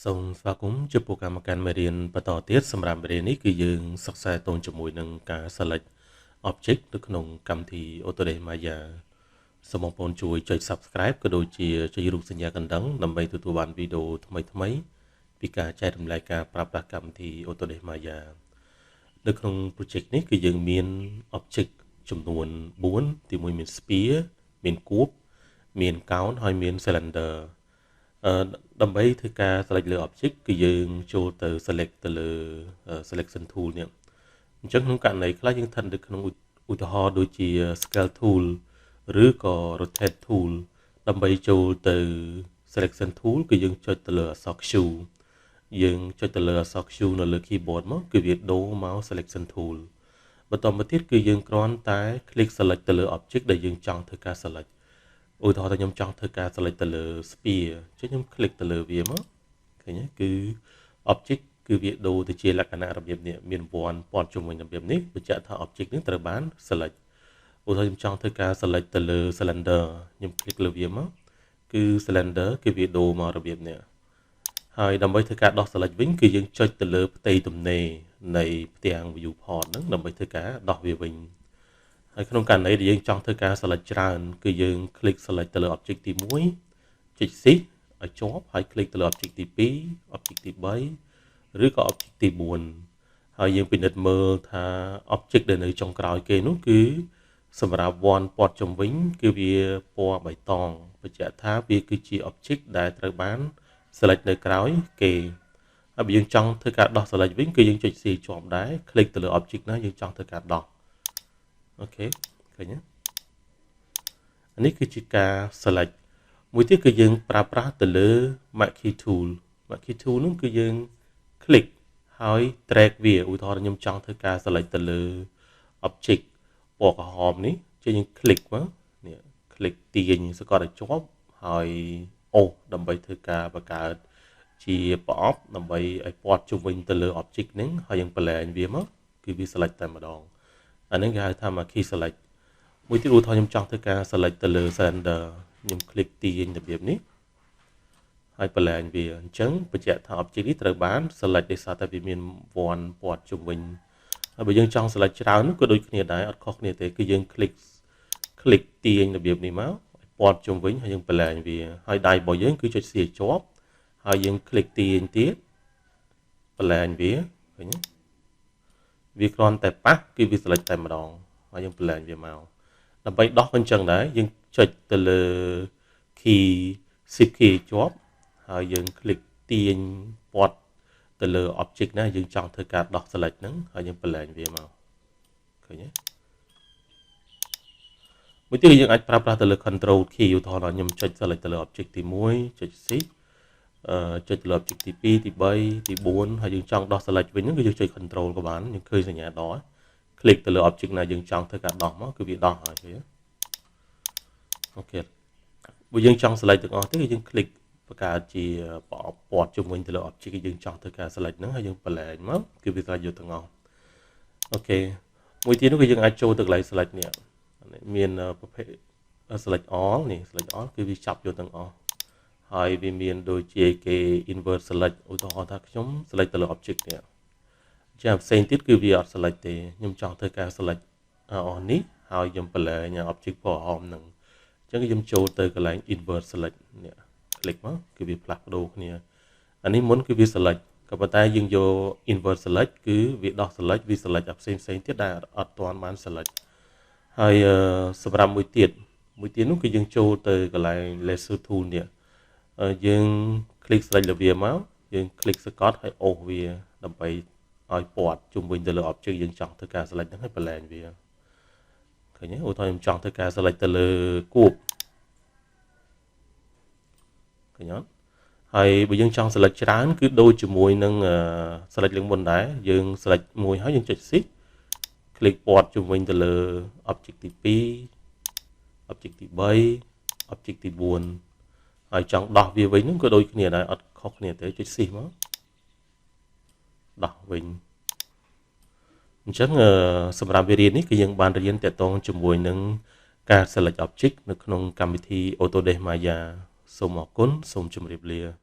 សូមស្វាគមន៍ចំពោះកម្មការមេរៀនបន្តទៀតសម្រាប់មេរៀននេះគឺយើងសិក្សាតូនជាមួយនឹងការ select object នៅក្នុងកម្មវិធី Autodesk Maya សូមបងប្អូនជួយចុច Subscribe ក៏ដូចជាចុចរូបសញ្ញាកណ្ដឹងដើម្បីទទួលបានវីដេអូថ្មីៗពីការចែករំលែកការប្រើប្រាស់កម្មវិធី Autodesk Maya នៅក្នុង project នេះគឺយើងមាន object ចំនួន4ទី1មាន sphere មានគូបមានកោណហើយមាន cylinderដើម្បីធ្វើការ select លើ object គឺយើងចូលទៅ select ទៅលើ selection tool នេះអញ្ចឹងក្នុងករណីខ្លះយើងស្ថិតនៅក្នុងឧទាហរណ៍ដូចជា scale tool ឬក៏ rotate tool ដើម្បីចូលទៅ selection tool គឺយើងចុចទៅលើអក្សរ Q យើងចុចទៅលើអក្សរ Q នៅលើ keyboard មកគឺវាដូរមក selection tool បន្តមកទៀតគឺយើងគ្រាន់តែ click select ទៅលើ object ដែលយើងចង់ធ្វើការ selectឧទាហរណ៍ថាខ្ញុំចង់ធ្វើការ select ទៅលើ sphere ចុចខ្ញុំ click ទៅលើវាមកឃើញទេគឺ object គឺវាដូរទៅជាលក្ខណៈរបៀបនេះមានវណ្ណព័ទ្ធជុំវិញរបៀបនេះបញ្ជាក់ថា object នេះត្រូវបាន select ឧទាហរណ៍ខ្ញុំចង់ធ្វើការ select ទៅលើ cylinder ខ្ញុំ click លើវាមកគឺ cylinder គឺវាដូរមករបៀបនេះហើយដើម្បីធ្វើការដោះ select វិញគឺយើងចុចទៅលើផ្ទៃទំនេរនៃផ្ទាំង viewport ហ្នឹងដើម្បីធ្វើការដោះវាវិញហើយក្នុងករណីដែលយើងចង់ធ្វើការ select ច្រើនគឺយើង click select ទៅលើ object ទី1ចុច shift ឲ្យជាប់ហើយ click ទៅលើ object ទី2 object ទី3ឬក៏ object ទី4ហើយយើងពិនិត្យមើលថា object ដែលនៅចុងក្រោយគេនោះគឺសម្រាប់វណ្ណព័ទ្ធជុំវិញគឺវាពណ៌បៃតងបញ្ជាក់ថាវាគឺជា object ដែលត្រូវបាន select នៅក្រោយគេហើយបើយើងចង់ធ្វើការដោះ select វិញគឺយើងចុច C ជាប់ដែរ click ទៅលើ object ណាយើងចង់ធ្វើការដោះអូខេឃើញទេនេះគឺជាការ select មួយទៀតគឺយើងប្រើប្រាស់ទៅលើ marquee tool នោះគឺយើង click ហើយ drag វាឧទាហរណ៍ខ្ញុំចង់ធ្វើការ select ទៅលើ object ពណ៌ក្រហមនេះជិះយើង click មកនេះ click ទាញសកត់ឲ្យជាប់ហើយអូសដើម្បីធ្វើការបង្កើតជាប្រអប់ដើម្បីឲ្យព័ទ្ធជុំវិញទៅលើ object ហ្នឹងហើយយើងបន្លែងវាមកគឺវា select តែម្ដងអានេះគេហៅថា marquee select មួយទៀតឧទាហរណ៍ខ្ញុំចង់ធ្វើការ select ទៅលើ cylinder ខ្ញុំ click ទាញរបៀបនេះហើយបន្លែងវាអញ្ចឹងបញ្ជាក់ថា object នេះត្រូវបាន select ដោយសារតែវាមានវណ្ណព័ទ្ធជុំវិញហើយបើយើងចង់ select ច្រើននោះក៏ដូចគ្នាដែរអត់ខុសគ្នាទេគឺយើង click ទាញរបៀបនេះមកព័ទ្ធជុំវិញហើយយើងបន្លែងវាហើយដៃរបស់យើងគឺចុច C ជាប់ហើយយើង click ទាញទៀតបន្លែងវាឃើញទេវាគ្រាន់តែប៉ះគឺវា select តែម្ដងហើយយើងបន្លែងវាមកដើម្បីដោះក៏អញ្ចឹងដែរយើងចុចទៅលើ key shift key ជាប់ហើយយើង click ទាញព័ទ្ធទៅលើ object ណាយើងចង់ធ្វើការដោះ select ហ្នឹងហើយយើងបន្លែងវាមកឃើញទេមួយទៀតយើងអាចប្រើប្រាស់ទៅលើ control key ឧទាហរណ៍ខ្ញុំចុច select ទៅលើ object ទី1ចុច shift ចុចទៅលើ object ទី2ទី3ទី4ហើយយើងចង់ដោះ select វិញហ្នឹងគឺយើងចុច control ក៏បានយើងឃើញសញ្ញាដោះ click ទៅលើ object ណាយើងចង់ធ្វើការដោះមកគឺវាដោះហើយឃើញអូខេបើយើងចង់ select ទាំងអស់ទេគឺយើង click បង្កើតជាប្រអប់ព័ទ្ធជុំវិញទៅលើ object យើងចង់ធ្វើការ select ហ្នឹងហើយយើងបន្លែងមកគឺវា select យកទាំងអស់អូខេមួយទៀតនោះគឺយើងអាចចូលទៅកន្លែង select នេះមានប្រភេទ select all នេះ select all គឺវាចាប់យកទាំងអស់ហើយវាមានដូចជាគេ invert select ឧទាហរណ៍ថាខ្ញុំ select ទៅលើ object នេះចាំផ្សេងទៀតគឺវាអត់ select ទេខ្ញុំចង់ធ្វើការ select អស់នេះហើយខ្ញុំបន្លែង object ពណ៌ក្រហមហ្នឹងអញ្ចឹងខ្ញុំចូលទៅកន្លែង invert select នេះ click មកគឺវាផ្លាស់ប្ដូរគ្នាអានេះមុនគឺវា select ក៏ប៉ុន្តែយើងយក invert select គឺវាដោះ select វា select ផ្សេងទៀតដែលអត់ទាន់បាន select ហើយសម្រាប់មួយទៀតនោះគឺយើងចូលទៅកន្លែង laser tool នេះយើង click select លើវាមកយើង click សកត់ហើយអូសវាដើម្បីឲ្យព័ទ្ធជុំវិញទៅលើ object យើងចង់ធ្វើការ select ហ្នឹងហើយបន្លែងវាឃើញទេឧទាហរណ៍ខ្ញុំចង់ធ្វើការ select ទៅលើគូបឃើញអត់ហើយបើយើងចង់ select ច្រើនគឺដូចជាមួយនឹង select លើកមុនដែរយើង select មួយហើយយើងចុច shift click ព័ទ្ធជុំវិញទៅលើ object ទី2 object ទី3 object ទី4ហើយចង់ដោះវាវិញហ្នឹងក៏ដូចគ្នាដែរអត់ខុសគ្នាទេចុច shift មកដោះវិញអញ្ចឹងសម្រាប់មេរៀននេះគឺយើងបានរៀនទាក់ទងជាមួយនឹងការ select object នៅក្នុងកម្មវិធី Autodesk Maya សូមអរគុណសូមជម្រាបលា